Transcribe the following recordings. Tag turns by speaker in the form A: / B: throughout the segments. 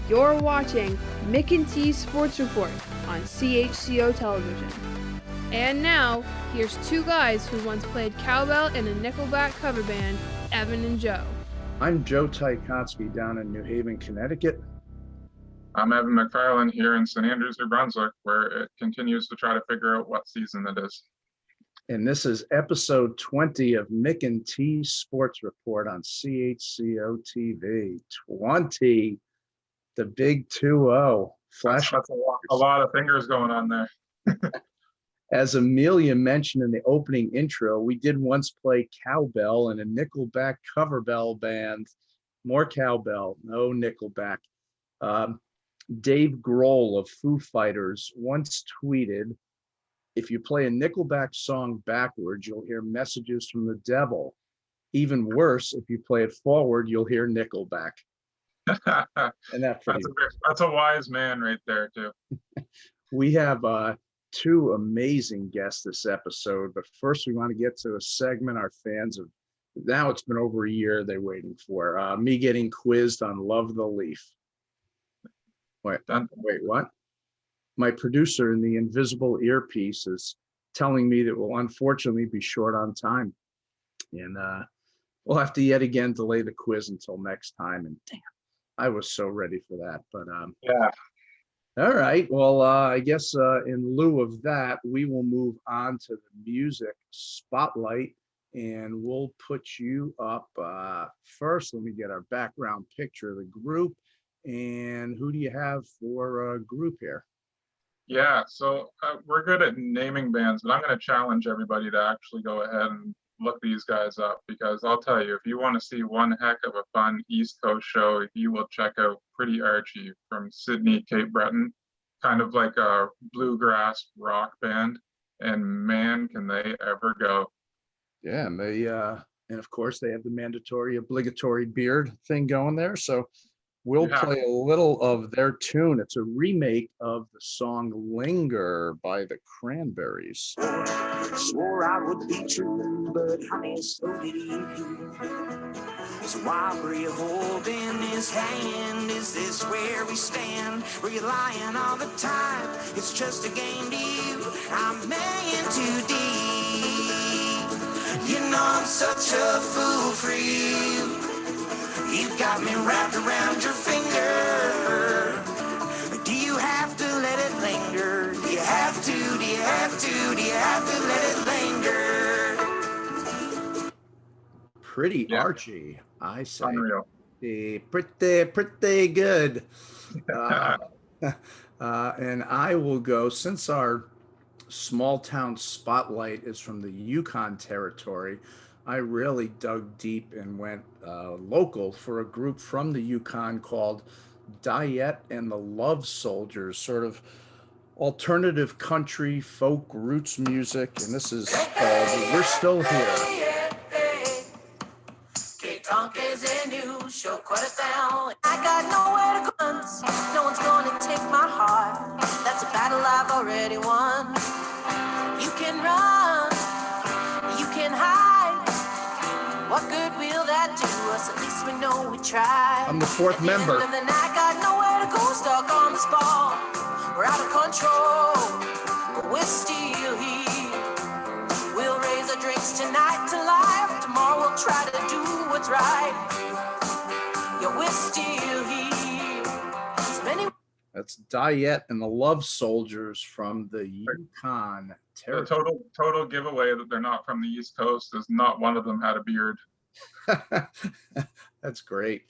A: You're watching Mick and T's Sports Report on CHCO Television. And now, here's two guys who once played cowbell in a Nickelback cover band, Evan and Joe.
B: I'm Joe Ticotsky down in New Haven, Connecticut.
C: I'm Evan McFarlane here in St. Andrews, New Brunswick, where it continues to try to figure out what season it is.
B: And this is episode 20 of Mick and T Sports Report on CHCO-TV. 20, the big 2-0.
C: That's a lot of fingers going on there.
B: As Amelia mentioned in the opening intro, we did once play cowbell in a Nickelback cover bell band. More cowbell, no Nickelback. Dave Grohl of Foo Fighters once tweeted, "If you play a Nickelback song backwards, you'll hear messages from the devil. Even worse, if you play it forward, you'll hear Nickelback." And that's
C: a wise man right there, too.
B: We have two amazing guests this episode, but first we want to get to a segment our fans have, now it's been over a year they're waiting for. Me getting quizzed on Love the Leaf. Wait, what? My producer in the invisible earpiece is telling me that we'll unfortunately be short on time. And we'll have to yet again delay the quiz until next time. And damn, I was so ready for that. But
C: yeah.
B: All right. Well, I guess in lieu of that, we will move on to the music spotlight. And we'll put you up first. Let me get our background picture of the group. And who do you have for a group here?
C: Yeah, so we're good at naming bands, but I'm going to challenge everybody to actually go ahead and look these guys up, because I'll tell you, if you want to see one heck of a fun East Coast show, you will check out Pretty Archie from Sydney, Cape Breton, kind of like a bluegrass rock band, and man, can they ever go.
B: Yeah, and they and of course they have the mandatory obligatory beard thing going there, so we'll play a little of their tune. It's a remake of the song Linger by the Cranberries.
D: Swore I would be true, but honey, so did you. So why were you holding his hand? Is this where we stand? Were you lying all the time? It's just a game to you. I'm in too deep. You know I'm such a fool for you. You've got me wrapped around your finger. Do you have to let it linger? Do you have to, do you have to, do you have to let it linger?
B: Pretty Archie, I say.
C: Unreal.
B: Pretty good. And I will go, since our small town spotlight is from the Yukon territory, I really dug deep and went local for a group from the Yukon called Diet and the Love Soldiers, sort of alternative country, folk, roots music. And this is We're Still Here.
E: I got nowhere to go. No one's gonna take my heart. That's a battle I've already won. You can run, you can hide. What good will that do us? At least we know we tried.
B: I'm the fourth member.
E: And then I got nowhere to go, stuck on this ball. We're out of control, but we're still here. We'll raise our drinks tonight to life. Tomorrow we'll try to do what's right. Yeah, we're still here. So many.
B: That's Diet and the Love Soldiers from the Yukon territory.
C: The total giveaway that they're not from the East Coast is not one of them had a beard.
B: That's great.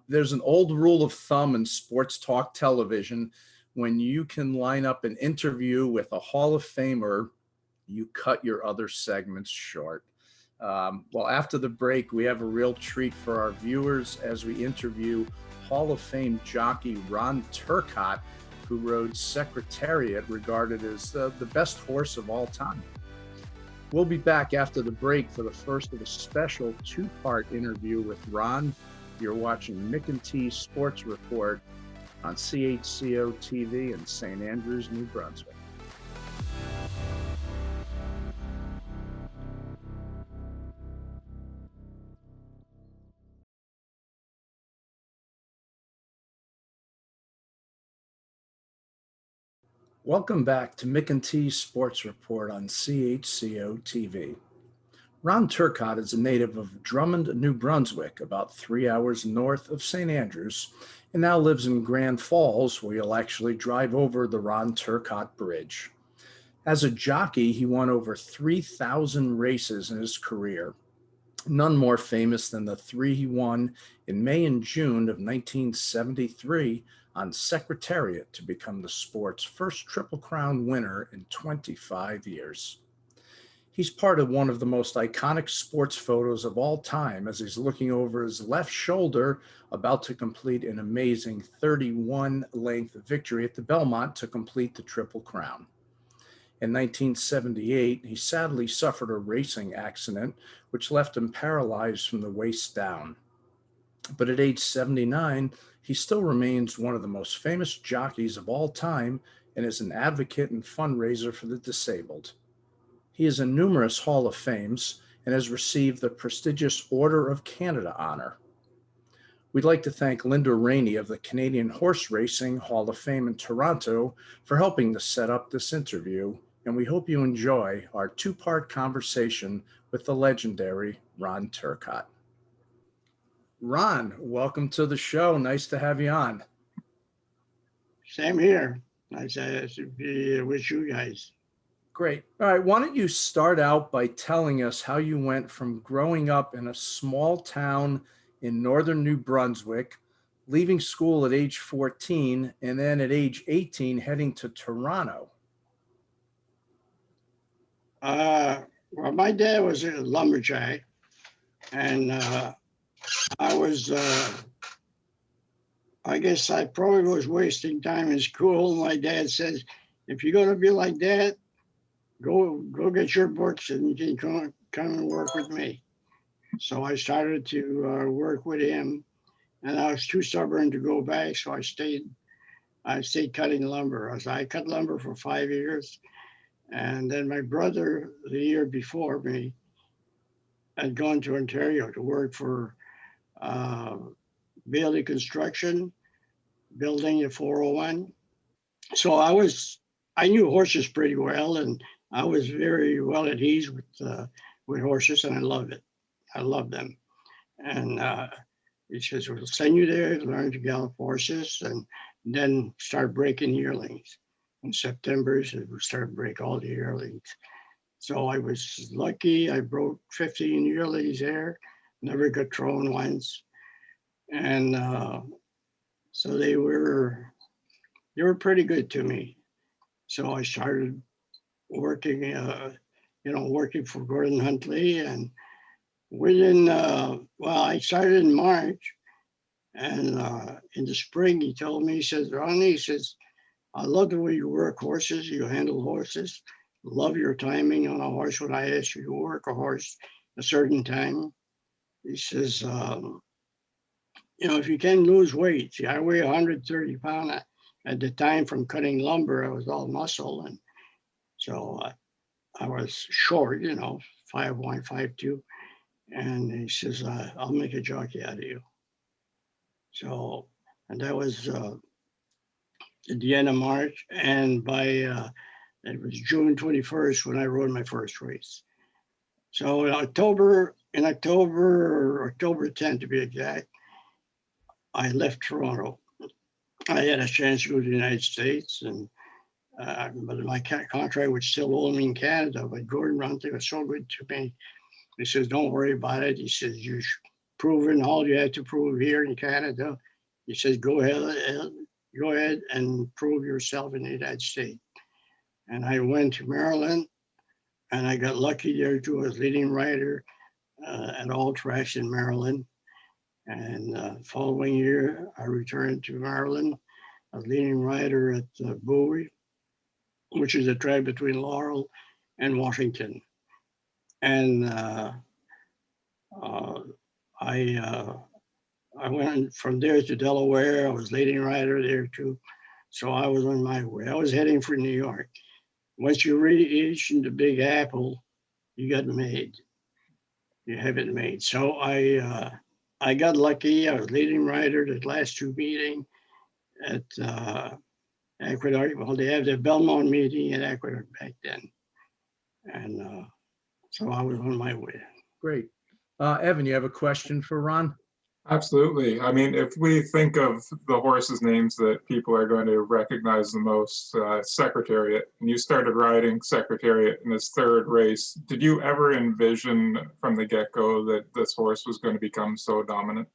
B: There's an old rule of thumb in sports talk television. When you can line up an interview with a Hall of Famer, you cut your other segments short. Well, after the break, we have a real treat for our viewers as we interview Hall of Fame jockey Ron Turcotte, who rode Secretariat, regarded as the best horse of all time. We'll be back after the break for the first of a special two-part interview with Ron. You're watching Mick and T Sports Report on CHCO-TV in St. Andrews, New Brunswick. Welcome back to Mick and T's Sports Report on CHCO-TV. Ron Turcotte is a native of Drummond, New Brunswick, about 3 hours north of St. Andrews, and now lives in Grand Falls, where you'll actually drive over the Ron Turcotte Bridge. As a jockey, he won over 3,000 races in his career, none more famous than the three he won in May and June of 1973 on Secretariat to become the sport's first Triple Crown winner in 25 years. He's part of one of the most iconic sports photos of all time as he's looking over his left shoulder, about to complete an amazing 31-length victory at the Belmont to complete the Triple Crown. In 1978, he sadly suffered a racing accident which left him paralyzed from the waist down. But at age 79, he still remains one of the most famous jockeys of all time and is an advocate and fundraiser for the disabled. He is in numerous Hall of Fames and has received the prestigious Order of Canada honor. We'd like to thank Linda Rainey of the Canadian Horse Racing Hall of Fame in Toronto for helping to set up this interview, and we hope you enjoy our two-part conversation with the legendary Ron Turcotte. Ron, welcome to the show. Nice to have you on.
F: Same here. Nice to be with you guys.
B: Great. All right. Why don't you start out by telling us how you went from growing up in a small town in northern New Brunswick, leaving school at age 14, and then at age 18, heading to Toronto?
F: Well, my dad was a lumberjack, and I guess I probably was wasting time in school. My dad says, if you're going to be like that, go get your books and you can come and work with me. So I started to work with him, and I was too stubborn to go back. So I stayed cutting lumber. I cut lumber for 5 years. And then my brother, the year before me, had gone to Ontario to work for Bailey Construction, building the 401. So I knew horses pretty well, and I was very well at ease with horses, and I loved it. I loved them. And he says, we'll send you there to learn to gallop horses and then start breaking yearlings. In September, so we started to break all the yearlings. So I was lucky. I broke 15 yearlings there, never got thrown once. And so they were pretty good to me. So I started working, working for Gordon Huntley, and within, I started in March, and in the spring he told me, he says, Ronnie, he says, I love the way you work horses, you handle horses, love your timing on a horse when I ask you to work a horse a certain time. He says, if you can lose weight, see, I weigh 130 pounds at the time from cutting lumber. I was all muscle, and so I was short, 5'1", 5'2", and he says, I'll make a jockey out of you. So, and that was at the end of March, and by it was June 21st when I rode my first race. So in October 10th to be exact, I left Toronto. I had a chance to go to the United States, and but my contract was still hold me in Canada. But Gordon Huntley was so good to me. He says, don't worry about it. He says, you've proven all you had to prove here in Canada. He says, go ahead and prove yourself in the United States. And I went to Maryland, and I got lucky there too. I was leading rider at all tracks in Maryland. And following year, I returned to Maryland. I was leading rider at Bowie, which is a track between Laurel and Washington. And I went from there to Delaware. I was leading rider there too. So I was on my way. I was heading for New York. Once you reach in the Big Apple, you got made. You have it made. So I got lucky. I was leading rider the last two meetings at Aqueduct. Well, they have the Belmont meeting at Aqueduct back then. And so I was on my way.
B: Great. Evan, you have a question for Ron?
C: Absolutely. I mean, if we think of the horses' names that people are going to recognize the most, Secretariat, and you started riding Secretariat in his third race, did you ever envision from the get-go that this horse was going to become so dominant?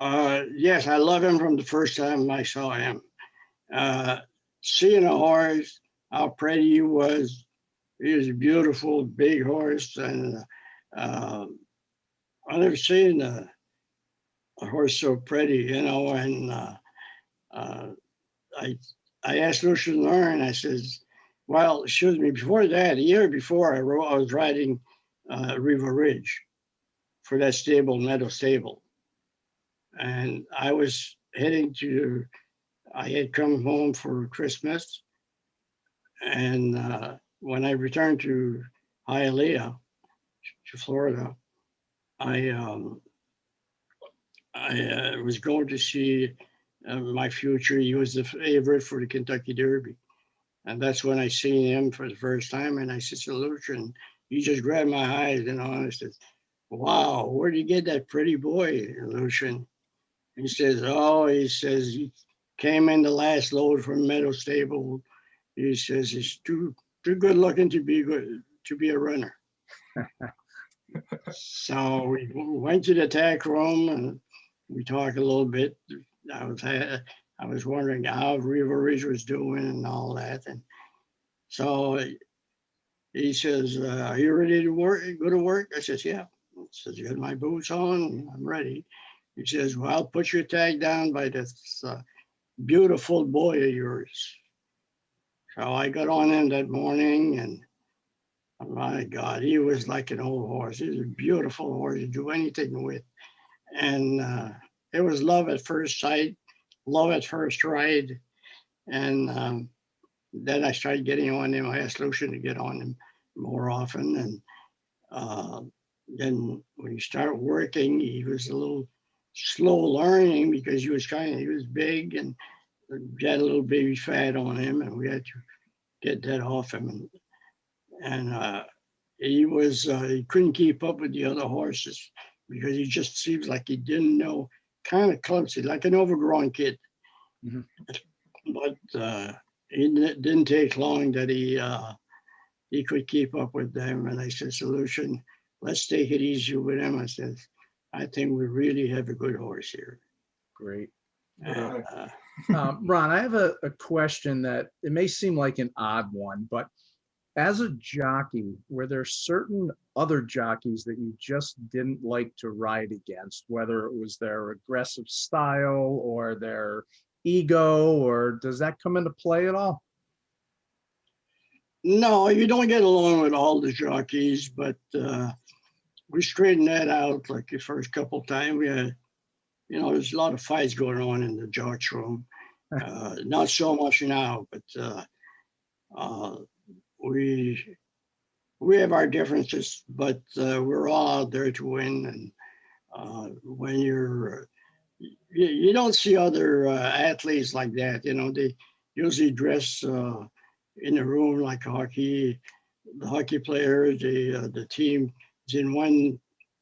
F: Yes, I love him from the first time I saw him. Seeing a horse, how pretty he was a beautiful, big horse. And I've never seen a horse so pretty, you know. And I asked Lucian Lauren, I says, well, excuse me, before that, a year before, I was riding River Ridge for that stable, Meadow Stable. And I was I had come home for Christmas. And when I returned to Hialeah, to Florida, I was going to see my future. He was the favorite for the Kentucky Derby. And that's when I seen him for the first time. And I said, Lucian, he just grabbed my eyes, you know, and I said, wow, where'd you get that pretty boy, Lucian? He says, he came in the last load from Meadow Stable. He says he's too good looking to be a runner. So we went to the tack room and we talked a little bit. I was wondering how River Ridge was doing and all that. And so he says, are you ready to go to work? I says, yeah. He says, you got my boots on? I'm ready. He says, well, put your tag down by this beautiful boy of yours. So I got on him that morning, and my God, he was like an old horse. He was a beautiful horse to do anything with. And it was love at first sight, love at first ride. And then I started getting on him. I asked Lucian to get on him more often. And then when he started working, he was a little slow learning because he was big and had a little baby fat on him, and we had to get that off him. And he couldn't keep up with the other horses because he just seems like he didn't know, kind of clumsy, like an overgrown kid. Mm-hmm. But it didn't take long that he could keep up with them. And I said, Lucian, let's take it easy with him. I said, I think we really have a good horse here.
B: Great. Ron, I have a question that it may seem like an odd one, but as a jockey, were there certain other jockeys that you just didn't like to ride against, whether it was their aggressive style or their ego, or does that come into play at all?
F: No, you don't get along with all the jockeys, but we straightened that out like the first couple of times. We had, there's a lot of fights going on in the jocks room. Not so much now, but we have our differences, but we're all out there to win. And when you don't see other athletes like that, they usually dress in a room like hockey. The hockey players, the team is in one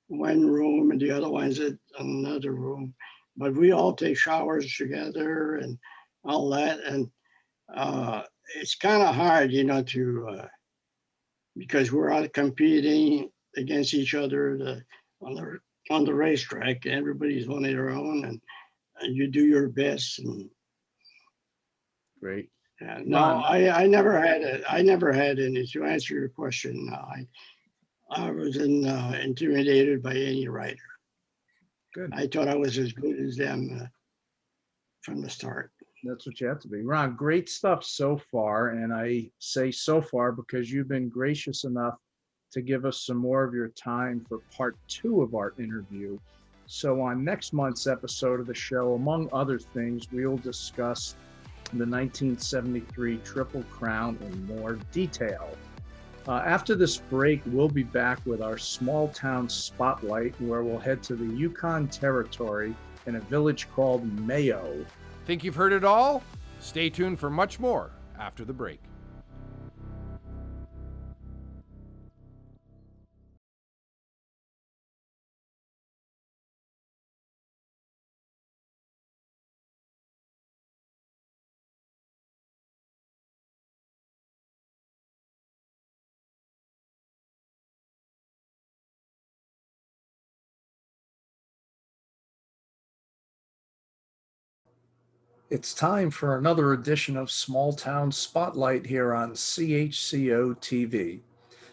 F: room and the other one's in another room. But we all take showers together and all that. And it's kind of hard, because we're out competing against each other on the racetrack. Everybody's on their own, and you do your best. And
B: great.
F: No, I never had any. To answer your question, I wasn't intimidated by any rider.
B: Good.
F: I thought I was as good as them from the start.
B: That's what you have to be. Ron, great stuff so far. And I say so far because you've been gracious enough to give us some more of your time for part 2 of our interview. So on next month's episode of the show, among other things, we'll discuss the 1973 Triple Crown in more detail. After this break, we'll be back with our small town spotlight, where we'll head to the Yukon territory in a village called Mayo.
G: Think you've heard it all? Stay tuned for much more after the break.
B: It's time for another edition of Small Town Spotlight here on CHCO-TV.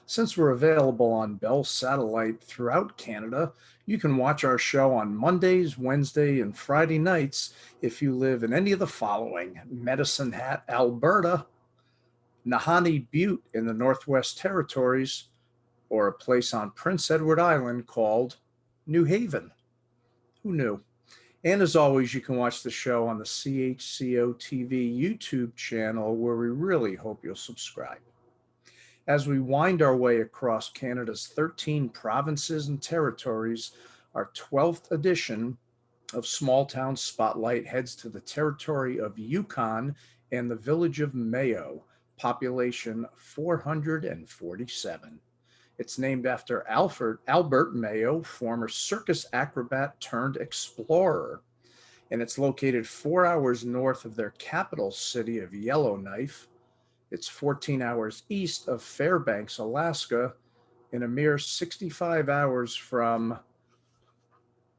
B: Since we're available on Bell Satellite throughout Canada, you can watch our show on Mondays, Wednesday, and Friday nights if you live in any of the following: Medicine Hat, Alberta, Nahanni Butte in the Northwest Territories, or a place on Prince Edward Island called New Haven. Who knew? And as always, you can watch the show on the CHCO-TV YouTube channel, where we really hope you'll subscribe. As we wind our way across Canada's 13 provinces and territories, our 12th edition of Small Town Spotlight heads to the territory of Yukon and the village of Mayo, population 447. It's named after Albert Mayo, former circus acrobat turned explorer, and it's located 4 hours north of their capital city of Yellowknife. It's 14 hours east of Fairbanks, Alaska, and a mere 65 hours from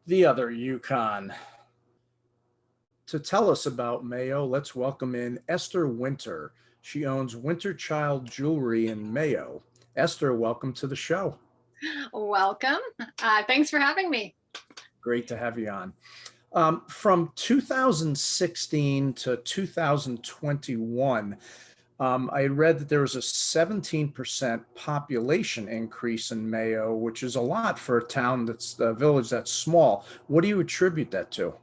B: the other Yukon. To tell us about Mayo, let's welcome in Esther Winter. She owns Winterchild Jewellry in Mayo. Esther, welcome to the show.
H: Welcome. Thanks for having me.
B: Great to have you on. From 2016 to 2021, I read that there was a 17% population increase in Mayo, which is a lot for a town that's a village that's small. What do you attribute that to?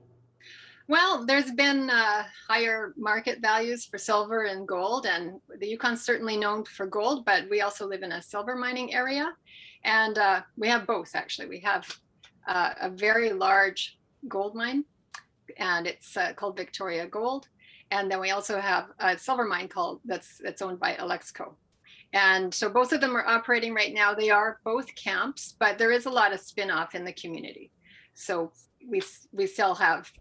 H: Well, there's been higher market values for silver and gold, and the Yukon's certainly known for gold, but we also live in a silver mining area, and we have both, actually. We have a very large gold mine, and it's called Victoria Gold, and then we also have a silver mine that's owned by Alexco. And so both of them are operating right now. They are both camps, but there is a lot of spin-off in the community. So we still have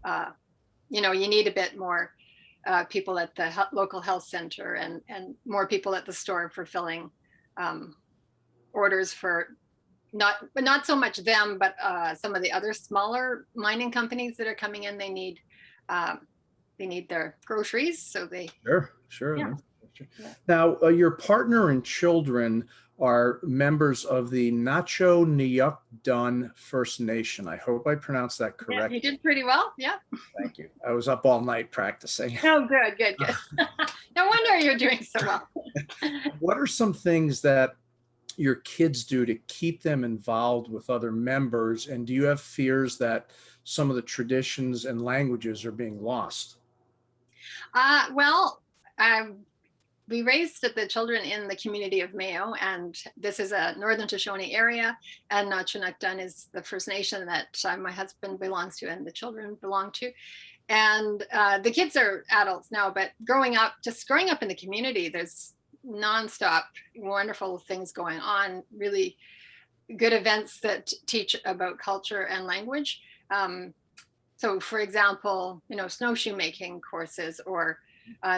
H: you need a bit more people at the local health center and more people at the store fulfilling orders for not so much them, but some of the other smaller mining companies that are coming in. They need their groceries, so they
B: Sure.
H: Yeah.
B: Yeah. Now, your partner and children are members of the Nacho-Niyuk-Dun First Nation. I hope I pronounced that correctly.
H: You did pretty well. Yeah.
B: Thank you. I was up all night practicing.
H: Oh, good. No wonder you're doing so well.
B: What are some things that your kids do to keep them involved with other members? And do you have fears that some of the traditions and languages are being lost?
H: We raised the children in the community of Mayo, and this is a Northern Shoshone area, and Nacho-Niyuk-Dun is the First Nation that my husband belongs to and the children belong to. And the kids are adults now, but growing up in the community, there's nonstop wonderful things going on, really good events that teach about culture and language. So for example, snowshoe making courses, or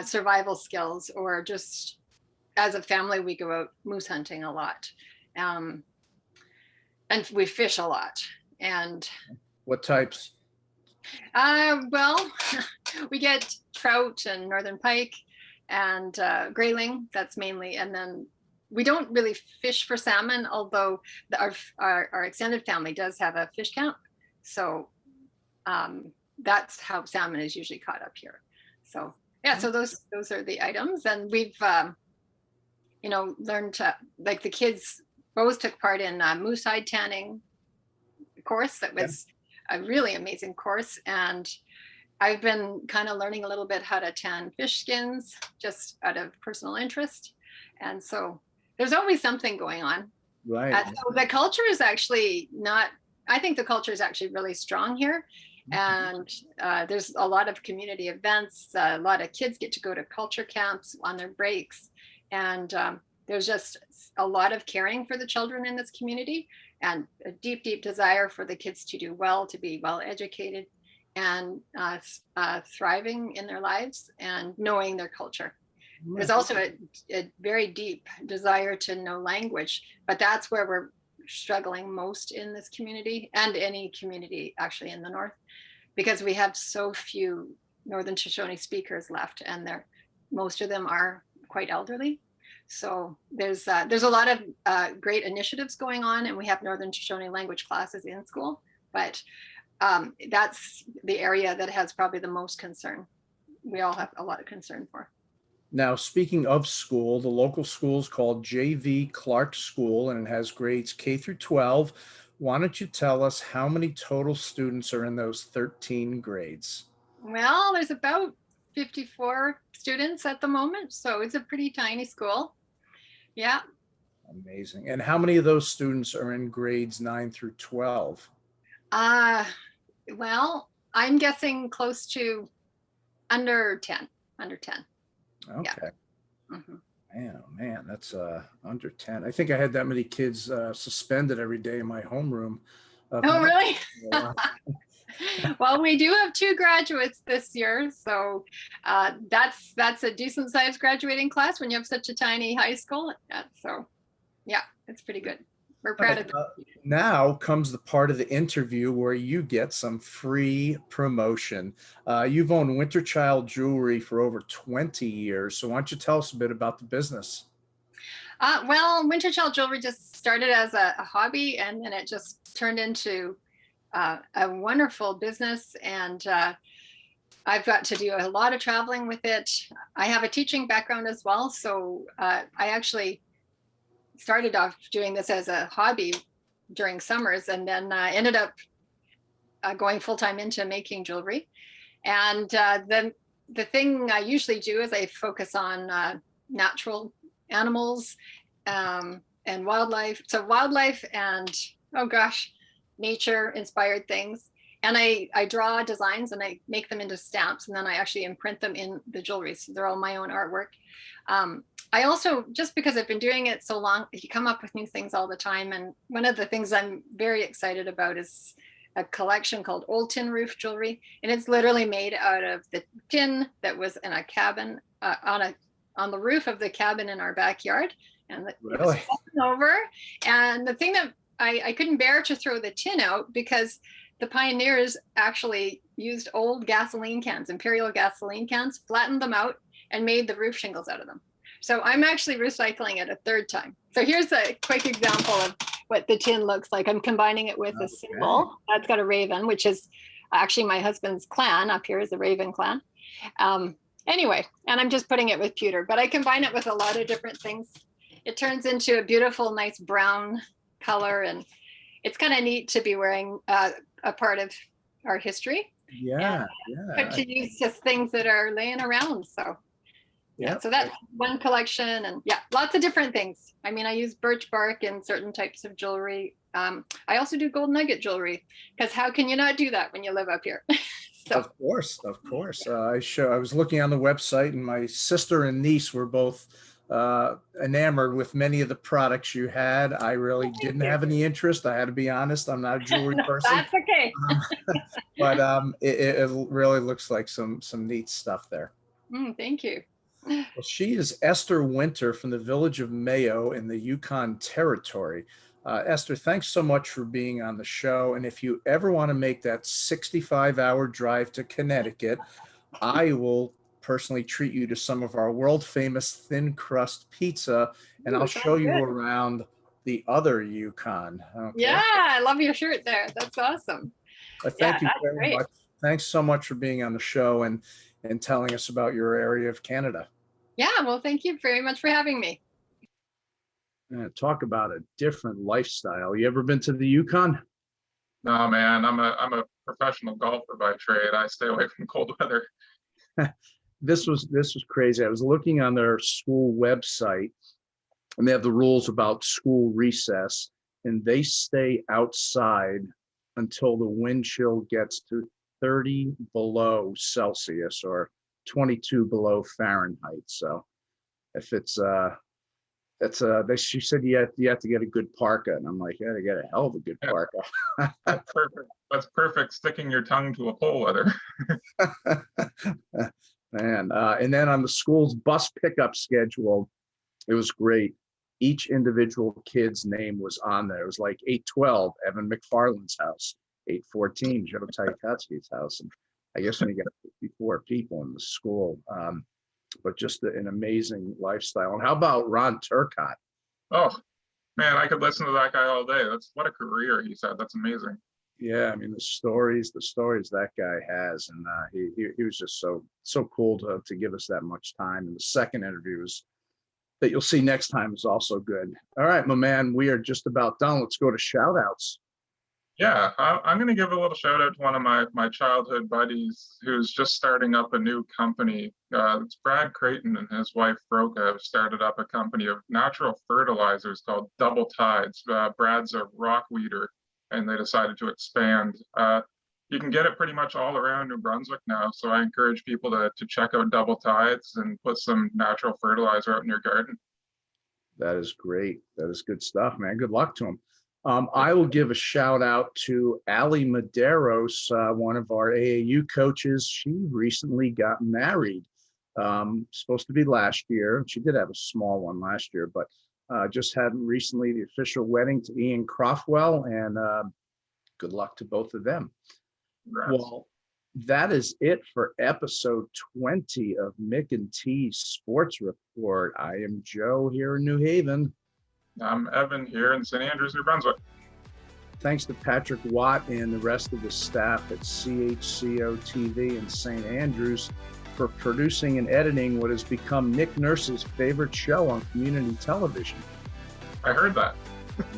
H: survival skills, or just as a family, we go out moose hunting a lot. And we fish a lot. And
B: what types?
H: Well, we get trout and northern pike and grayling, that's mainly. And then we don't really fish for salmon, although our extended family does have a fish camp. So that's how salmon is usually caught up here. So yeah, so those are the items, and we've learned to, like, the kids both took part in moose hide tanning course. That was a really amazing course, and I've been kind of learning a little bit how to tan fish skins just out of personal interest, and so there's always something going on.
B: Right.
H: So the culture is actually not. I think the culture is actually really strong here. And there's a lot of community events. A lot of kids get to go to culture camps on their breaks. And there's just a lot of caring for the children in this community, and a deep, deep desire for the kids to do well, to be well educated, and thriving in their lives and knowing their culture. There's also a very deep desire to know language, but that's where we're struggling most in this community, and any community actually in the north, because we have so few Northern Shoshone speakers left, and most of them are quite elderly. So there's a lot of great initiatives going on, and we have Northern Shoshone language classes in school, but that's the area that has probably the most concern. We all have a lot of concern for.
B: Now, speaking of school, the local school is called J.V. Clark School, and it has grades K through 12. Why don't you tell us how many total students are in those 13 grades?
H: Well, there's about 54 students at the moment, so it's a pretty tiny school. Yeah.
B: Amazing. And how many of those students are in grades 9 through 12?
H: Well, I'm guessing close to under 10.
B: Okay.
H: Yeah. Mm-hmm.
B: Man, oh man, that's under 10. I think I had that many kids suspended every day in my homeroom.
H: Oh, really? Well, we do have 2 graduates this year, so that's a decent sized graduating class when you have such a tiny high school. So yeah, it's pretty good. We're proud of that.
B: Now comes the part of the interview where you get some free promotion. You've owned Winterchild Jewelry for over 20 years. So why don't you tell us a bit about the business?
H: Well, Winterchild Jewelry just started as a hobby, and then it just turned into a wonderful business. And I've got to do a lot of traveling with it. I have a teaching background as well. So I actually started off doing this as a hobby during summers, and then ended up going full-time into making jewelry. And then the thing I usually do is I focus on natural animals and wildlife. So wildlife and, oh gosh, nature inspired things. And I draw designs and I make them into stamps, and then I actually imprint them in the jewelry. So they're all my own artwork. I also, just because I've been doing it so long, you come up with new things all the time. And one of the things I'm very excited about is a collection called Old Tin Roof Jewelry. And it's literally made out of the tin that was in a cabin on the roof of the cabin in our backyard. And it was falling over. And the thing that I couldn't bear to throw the tin out, because the pioneers actually used old gasoline cans, Imperial gasoline cans, flattened them out, and made the roof shingles out of them. So I'm actually recycling it a 3rd time. So here's a quick example of what the tin looks like. I'm combining it with a symbol that's got a raven, which is actually my husband's clan. Up here is the Raven clan. Anyway, and I'm just putting it with pewter, but I combine it with a lot of different things. It turns into a beautiful, nice brown color, and it's kind of neat to be wearing a part of our history.
B: Yeah.
H: Put to use just things that are laying around. So yeah, so that's one collection, and yeah, lots of different things. I mean, I use birch bark in certain types of jewelry. I also do gold nugget jewelry, because how can you not do that when you live up here? So.
B: Of course. I was looking on the website, and my sister and niece were both enamored with many of the products you had. I really didn't have any interest. I had to be honest. I'm not a jewelry person.
H: That's okay.
B: But it really looks like some neat stuff there.
H: Thank you.
B: Well, she is Esther Winter from the village of Mayo in the Yukon Territory. Esther, thanks so much for being on the show. And if you ever want to make that 65-hour drive to Connecticut, I will personally treat you to some of our world famous thin crust pizza, and I'll show you around the other Yukon. Okay?
H: Yeah, I love your shirt there. That's awesome.
B: Thank you very much. Thanks so much for being on the show and telling us about your area of Canada.
H: Yeah, well, thank you very much for having me.
B: Talk about a different lifestyle. You ever been to the Yukon?
C: No, man, I'm a professional golfer by trade. I stay away from cold weather.
B: This was crazy. I was looking on their school website, and they have the rules about school recess, and they stay outside until the wind chill gets to 30 below Celsius or 22 below Fahrenheit. So if she said you have to get a good parka, and I'm like, yeah, to get a hell of a good
C: Yeah.
B: parka.
C: That's perfect. That's perfect. Sticking your tongue to a pole weather.
B: Man, and then on the school's bus pickup schedule, it was great. Each individual kid's name was on there. It was like 812, Evan McFarlane's house, 814, Joe Ticotsky's house. And I guess when you got 54 people in the school, but just an amazing lifestyle. And how about Ron Turcotte?
C: Oh, man, I could listen to that guy all day. That's what a career he's had. That's amazing.
B: Yeah, I mean the stories that guy has, and he was just so cool to give us that much time. And the second interviews that you'll see next time is also good. All right, my man, we are just about done. Let's go to shout outs.
C: Yeah, I'm going to give a little shout out to one of my childhood buddies who's just starting up a new company. It's Brad Creighton and his wife Broca have started up a company of natural fertilizers called Double Tides. Brad's a rock weeder, and they decided to expand. You can get it pretty much all around New Brunswick now, so I encourage people to check out Double Tides and put some natural fertilizer out in your garden.
B: That is great. That is good stuff, man. Good luck to him. I will give a shout out to Ali Medeiros, one of our AAU coaches. She recently got married, supposed to be last year. She did have a small one last year, but just had recently the official wedding to Ian Croftwell, and good luck to both of them.
C: Congrats.
B: Well, that is it for episode 20 of Mick and T's Sports Report. I am Joe here in New Haven.
C: I'm Evan here in St. Andrews, New Brunswick.
B: Thanks to Patrick Watt and the rest of the staff at CHCO-TV in St. Andrews for producing and editing what has become Nick Nurse's favorite show on community television.
C: I heard that.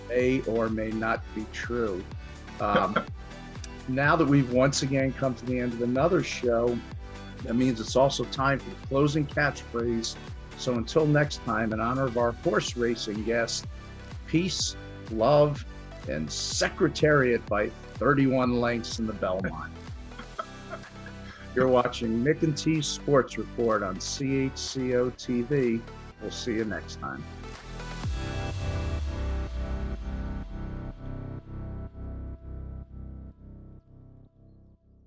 B: May or may not be true. Now that we've once again come to the end of another show, that means it's also time for the closing catchphrase. So until next time, in honor of our horse racing guest, peace, love, and Secretariat by 31 lengths in the Belmont. You're watching Mick and T's Sports Report on CHCO-TV. We'll see you next time.